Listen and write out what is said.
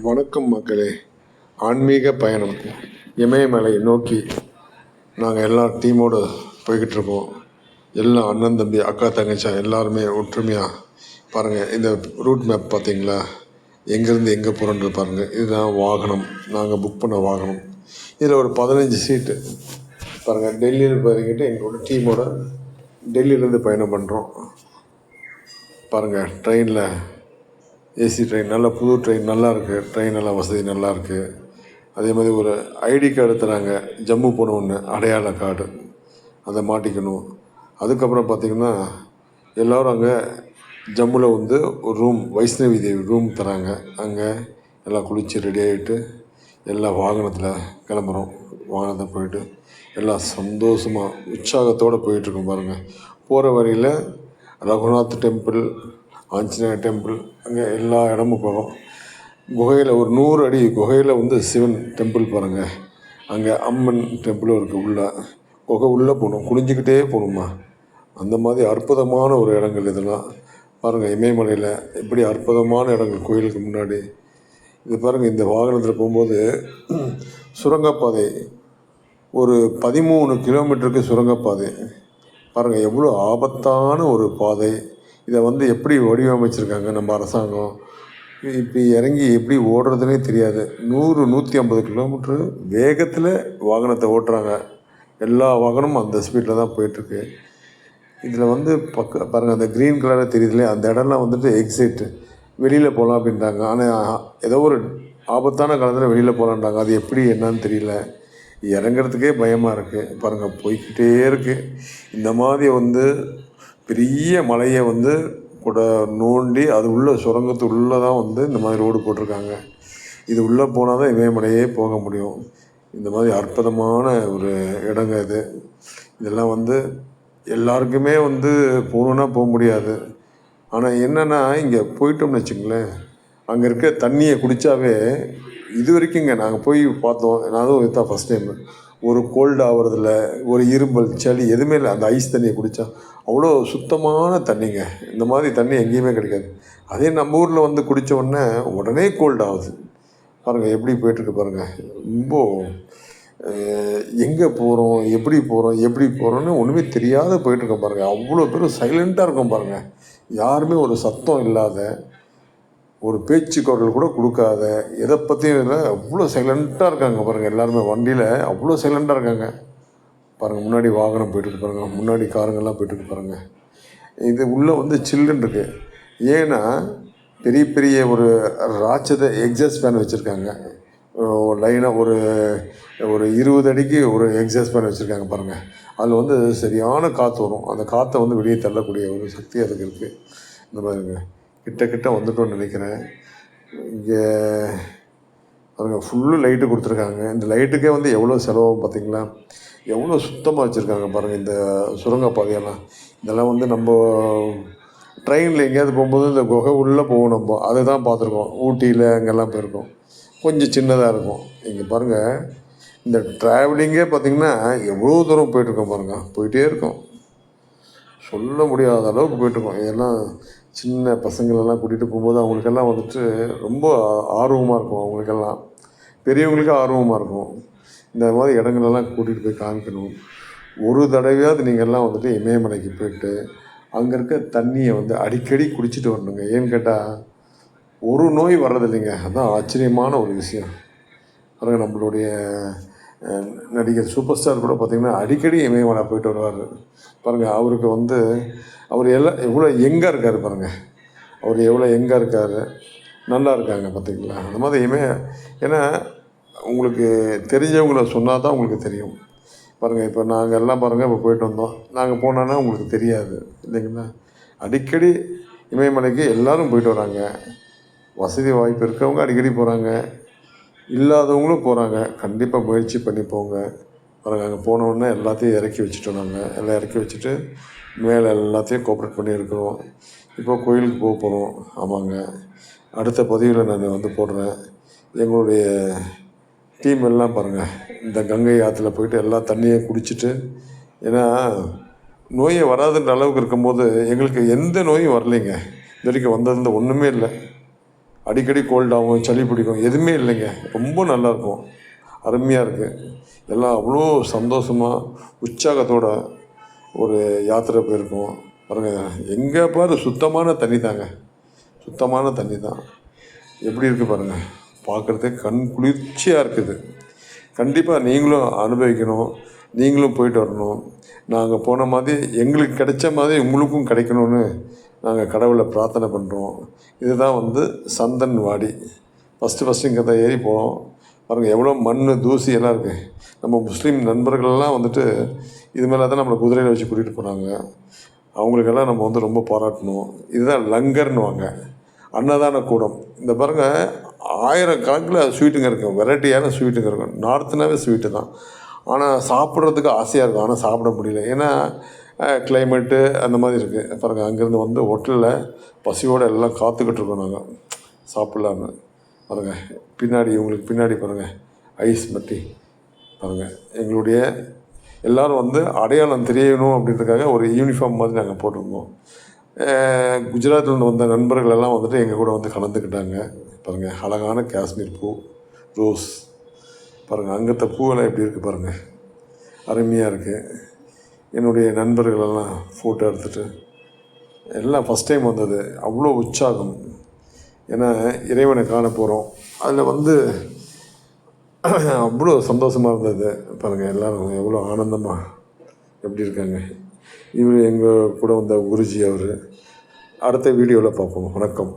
வணக்கம் மக்களே. ஆன்மீக பயணம் இமயமலை நோக்கி நாங்கள் எல்லா டீமோடு போய்கிட்டு இருக்கோம். எல்லாம் அண்ணன் தம்பி அக்கா தங்கச்சா எல்லாருமே ஒற்றுமையாக பாருங்கள். இந்த ரூட் மேப் பார்த்தீங்களா, எங்கேருந்து எங்கே போகிறோன்றது பாருங்கள். இதுதான் வாகனம், நாங்கள் புக் பண்ண வாகனம். இதில் ஒரு 15 சீட்டு பாருங்கள். டெல்லியில் போய்கிட்டு எங்களோட டீமோட டெல்லியிலேருந்து பயணம் பண்ணுறோம். பாருங்கள், ட்ரெயினில் ஏசி ட்ரெயின், நல்ல புது ட்ரெயின், நல்லா இருக்குது. ட்ரெயின் நல்லா வசதி நல்லா இருக்குது. அதே மாதிரி ஒரு ஐடி கார்டு தராங்க, ஜம்மு போன ஒன்று அடையாள கார்டு, அதை மாட்டிக்கணும். அதுக்கப்புறம் பார்த்திங்கன்னா எல்லோரும் அங்கே ஜம்முவில் வந்து ஒரு ரூம், வைஷ்ணவி தேவி ரூம் தராங்க. அங்கே எல்லாம் குளித்து ரெடி ஆகிட்டு எல்லாம் வாகனத்தில் கிளம்புறோம். வாகனத்தை போயிட்டு எல்லாம் சந்தோஷமாக உற்சாகத்தோடு போயிட்டுருக்கோம். பாருங்கள், போகிற வழியில் ரகுநாத் டெம்பிள், ஆஞ்சநேயர் டெம்பிள், அங்கே எல்லா இடமும் போகிறோம். குகையில் ஒரு 100 அடி குகையில் வந்து சிவன் டெம்பிள் பாருங்கள். அங்கே அம்மன் டெம்பிளும் இருக்குது. குகை உள்ளே போகணும், குனிஞ்சிக்கிட்டே போகணுமா. அந்த மாதிரி அற்புதமான ஒரு இடங்கள் இதெல்லாம் பாருங்கள். இமயமலையில் எப்படி அற்புதமான இடங்கள் கோயிலுக்கு முன்னாடி. இது பாருங்கள், இந்த வாகனத்தில் போகும்போது சுரங்கப்பாதை ஒரு 13 கிலோமீட்டருக்கு சுரங்கப்பாதை பாருங்கள். எவ்வளோ ஆபத்தான ஒரு பாதை. இதை வந்து எப்படி வடிவமைச்சிருக்காங்க நம்ம அரசாங்கம். இப்போ இறங்கி எப்படி ஓடுறதுனே தெரியாது. 100-150 கிலோமீட்ரு வேகத்தில் வாகனத்தை ஓட்டுறாங்க. எல்லா வாகனமும் அந்த ஸ்பீடில் தான் போயிட்டுருக்கு. இதில் வந்து பாருங்கள், அந்த க்ரீன் கலராக தெரியுதுலே, அந்த இடம்லாம் வந்துட்டு எக்ஸிட், வெளியில் போகலாம் அப்படின்றாங்க. ஆனால் ஏதோ ஒரு ஆபத்தான காலத்தில் வெளியில் போகலான்றாங்க. அது எப்படி என்னன்னு தெரியல. இறங்குறதுக்கே பயமாக இருக்குது. பாருங்கள், போய்கிட்டே இருக்குது. இந்த மாதிரி வந்து பெரிய மலையை வந்து கூட நோண்டி அது உள்ள சுரங்கத்து உள்ளே தான் வந்து இந்த மாதிரி ரோடு போட்டிருக்காங்க. இது உள்ளே போனால் தான் இமயமலையே போக முடியும். இந்த மாதிரி அற்புதமான ஒரு இடங்க இது. இதெல்லாம் வந்து எல்லாருக்குமே வந்து போகணுன்னா போக முடியாது. ஆனால் என்னென்னா, இங்கே போயிட்டோம்னு வச்சுங்களேன், அங்கே இருக்க தண்ணியை குடித்தாவே இது வரைக்குங்க நாங்கள் போய் பார்த்தோம். நான் அதுவும் இதுதான் ஃபஸ்ட் டைம். ஒரு கோல்டு ஆகிறதில்ல, ஒரு இரும்பல் சளி எதுவுமே இல்லை. அந்த ஐஸ் தண்ணியை குடித்தா அவ்வளோ சுத்தமான தண்ணிங்க. இந்த மாதிரி தண்ணி எங்கேயுமே கிடைக்காது. அதே நம்ம ஊரில் வந்து குடித்த உடனே கோல்டு ஆகுது. பாருங்கள் எப்படி போயிட்டுருக்கு பாருங்கள். ரொம்ப எங்கே போகிறோம், எப்படி போகிறோன்னு ஒன்றுமே தெரியாத போயிட்டுருக்கோம் பாருங்கள். அவ்வளோ பேர் சைலண்ட்டாக இருக்கும் பாருங்கள். யாருமே ஒரு சத்தம் இல்லாத, ஒரு பேச்சு குரல் கூட கொடுக்காத, எதை பற்றியும் இல்லை, அவ்வளோ சைலண்ட்டாக இருக்காங்க பாருங்கள். எல்லாருமே வண்டியில் அவ்வளோ சைலண்ட்டாக இருக்காங்க பாருங்கள். முன்னாடி வாகனம் போய்ட்டுருக்கு பாருங்கள், முன்னாடி காருங்கள்லாம் போய்ட்டுருக்கு பாருங்கள். இது உள்ளே வந்து சில்லுன்னு இருக்குது. ஏன்னா பெரிய பெரிய ஒரு ராட்சத எக்ஸாஸ்ட் ஃபேன் வச்சுருக்காங்க. லைனாக ஒரு 20 அடிக்கு ஒரு எக்ஸாஸ்ட் ஃபேன் வச்சுருக்காங்க பாருங்கள். அதில் வந்து சரியான காற்று வரும். அந்த காற்றை வந்து வெளியே தள்ளக்கூடிய ஒரு சக்தி அதுக்கு இருக்குது. இந்த மாதிரிங்க கிட்ட வந்துட்டோன்னு நினைக்கிறேன். இங்கே பாருங்கள், ஃபுல்லு லைட்டு கொடுத்துருக்காங்க. இந்த லைட்டுக்கே வந்து எவ்வளோ செலவாகும் பார்த்தீங்களா. எவ்வளோ சுத்தமாக வச்சுருக்காங்க பாருங்கள் இந்த சுரங்கப்பாதையெல்லாம். இதெல்லாம் வந்து நம்ம ட்ரெயினில் எங்கேயாவது போகும்போது இந்த குகை உள்ளே போவோம். நம்ம அதை தான் பார்த்துருக்கோம். ஊட்டியில் அங்கெல்லாம் போயிருக்கோம். கொஞ்சம் சின்னதாக இருக்கும். இங்கே பாருங்கள், இந்த ட்ராவலிங்கே பார்த்திங்கன்னா எவ்வளோ தூரம் போயிட்டுருக்கோம் பாருங்கள். போயிட்டே இருக்கோம், சொல்ல முடியாத அளவுக்கு போயிட்டுருக்கோம். இதெல்லாம் சின்ன பசங்களெல்லாம் கூட்டிகிட்டு போகும்போது அவங்களுக்கெல்லாம் வந்துட்டு ரொம்ப ஆர்வமாக இருக்கும். அவங்களுக்கெல்லாம் பெரியவங்களுக்கு ஆர்வமாக இருக்கும். இந்த மாதிரி இடங்களெல்லாம் கூட்டிகிட்டு போய் காமிக்கணும். ஒரு தடவையாவது நீங்கள்லாம் வந்துட்டு இமயமலைக்கு போயிட்டு அங்கே இருக்க தண்ணியை வந்து அடிக்கடி குடிச்சிட்டு வரணுங்க. ஏன்னு கேட்டால் ஒரு நோய் வர்றதில்லைங்க. அதுதான் ஆச்சரியமான ஒரு விஷயம். பாருங்கள், நம்மளுடைய நடிகர் சூப்பர் ஸ்டார் கூட பார்த்திங்கன்னா அடிக்கடி இமயமலை போயிட்டு வருவார் பாருங்கள். அவருக்கு வந்து அவர் எவ்வளோ எங்கே இருக்கார் பாருங்கள். அவர் எவ்வளோ எங்கே இருக்கார், நல்லா இருக்காங்க பார்த்திங்களா. அந்த மாதிரி ஏன்னா உங்களுக்கு தெரிஞ்சவங்கள சொன்னால் தான் உங்களுக்கு தெரியும் பாருங்கள். இப்போ நாங்கள் எல்லாம் பாருங்கள், இப்போ போயிட்டு வந்தோம். நாங்கள் போனோன்னா உங்களுக்கு தெரியாது இல்லைங்களா. அடிக்கடி இமயமலைக்கு எல்லோரும் போயிட்டு வராங்க. வசதி வாய்ப்பு இருக்கவங்க அடிக்கடி போகிறாங்க, இல்லாதவங்களும் போகிறாங்க. கண்டிப்பாக முயற்சி பண்ணி போங்க பாருங்கள். அங்கே போனோடனே எல்லாத்தையும் இறக்கி வச்சுட்டோம். நாங்கள் எல்லாம் இறக்கி வச்சுட்டு மேலே எல்லாத்தையும் கோஆப்ரேட் பண்ணி இருக்கிறோம். இப்போ கோயிலுக்கு போக போகிறோம். ஆமாங்க, அடுத்த பதிவில் நான் வந்து போடுறேன். எங்களுடைய டீம் எல்லாம் பாருங்கள், இந்த கங்கை ஆற்றுல போயிட்டு எல்லா தண்ணியும் குடிச்சிட்டு, ஏன்னா நோயை வராதுன்ற அளவுக்கு இருக்கும்போது எங்களுக்கு எந்த நோயும் வரலைங்க. இது வரைக்கும் வந்தது ஒன்றுமே இல்லை. அடிக்கடி கோல்ட் ஆகும், சளி பிடிக்கும், எதுவுமே இல்லைங்க. ரொம்ப நல்லாயிருக்கும், அருமையாக இருக்குது. எல்லாம் அவ்வளோ சந்தோஷமாக உற்சாகத்தோட ஒரு யாத்திரை போயிருக்கோம் பாருங்கள். எங்கே பாரு சுத்தமான தண்ணி தாங்க, சுத்தமான தண்ணி தான். எப்படி இருக்குது பாருங்கள், பார்க்குறதுக்கு கண் குளிர்ச்சியாக இருக்குது. கண்டிப்பாக நீங்களும் அனுபவிக்கணும், நீங்களும் போயிட்டு வரணும். நாங்கள் போன மாதிரி எங்களுக்கு கிடைச்ச மாதிரி உங்களுக்கும் கிடைக்கணும்னு நாங்கள் கடவுளை பிரார்த்தனை பண்ணுறோம். இதுதான் வந்து சந்தன் வாடி. ஃபஸ்ட்டு இங்கே தான் ஏறி போனோம் பாருங்கள். எவ்வளோ மண் தூசி எல்லாம் இருக்குது. நம்ம முஸ்லீம் நண்பர்கள்லாம் வந்துட்டு இது மேலே தான் நம்மளை குதிரையில் வச்சு கூட்டிகிட்டு போனாங்க. அவங்களுக்கெல்லாம் நம்ம வந்து ரொம்ப பாராட்டணும். இதுதான் லங்கர்னு வாங்க, அன்னதான கூடம். இந்த பாருங்கள், 1000 கணக்கில் ஸ்வீட்டுங்க இருக்கும், வெரைட்டியான ஸ்வீட்டுங்க இருக்கும். நார்த்துனாவே ஸ்வீட்டு தான். ஆனால் சாப்பிட்றதுக்கு ஆசையாக இருக்கும், ஆனால் சாப்பிட முடியல. ஏன்னா கிளைமேட்டு அந்த மாதிரி இருக்குது பாருங்கள். அங்கேருந்து வந்து ஹோட்டலில் பசியோடு எல்லாம் காத்துக்கிட்டு இருக்கோம் நாங்கள் சாப்பிட்லான்னு பாருங்கள். பின்னாடி இவங்களுக்கு பின்னாடி பாருங்கள் ஐஸ் மட்டி பாருங்கள். எங்களுடைய எல்லோரும் வந்து அடையாளம் தெரியணும் அப்படின்றதுக்காக ஒரு யூனிஃபார்ம் மாதிரி நாங்கள் போட்டிருந்தோம். குஜராத்தில் வந்த நண்பர்கள் எல்லாம் வந்துட்டு எங்கள் கூட வந்து கலந்துக்கிட்டாங்க பாருங்கள். அழகான காஷ்மீர் பூ, ரோஸ் பாருங்கள். அங்கத்த பூவெல்லாம் எப்படி இருக்குது பாருங்கள், அருமையாக இருக்குது. என்னுடைய நண்பர்களெல்லாம் ஃபோட்டோ எடுத்துகிட்டு எல்லாம் ஃபஸ்ட் டைம் வந்தது, அவ்வளோ உற்சாகம். ஏன்னா இறைவனை காண போகிறோம், அதில் வந்து அவ்வளோ சந்தோஷமாக இருந்தது பாருங்கள். எல்லோரும் எவ்வளோ ஆனந்தமாக எப்படி இருக்காங்க. இவர் எங்கள் கூட வந்த குருஜி அவர். அடுத்த வீடியோவில் பார்ப்போம். வணக்கம்.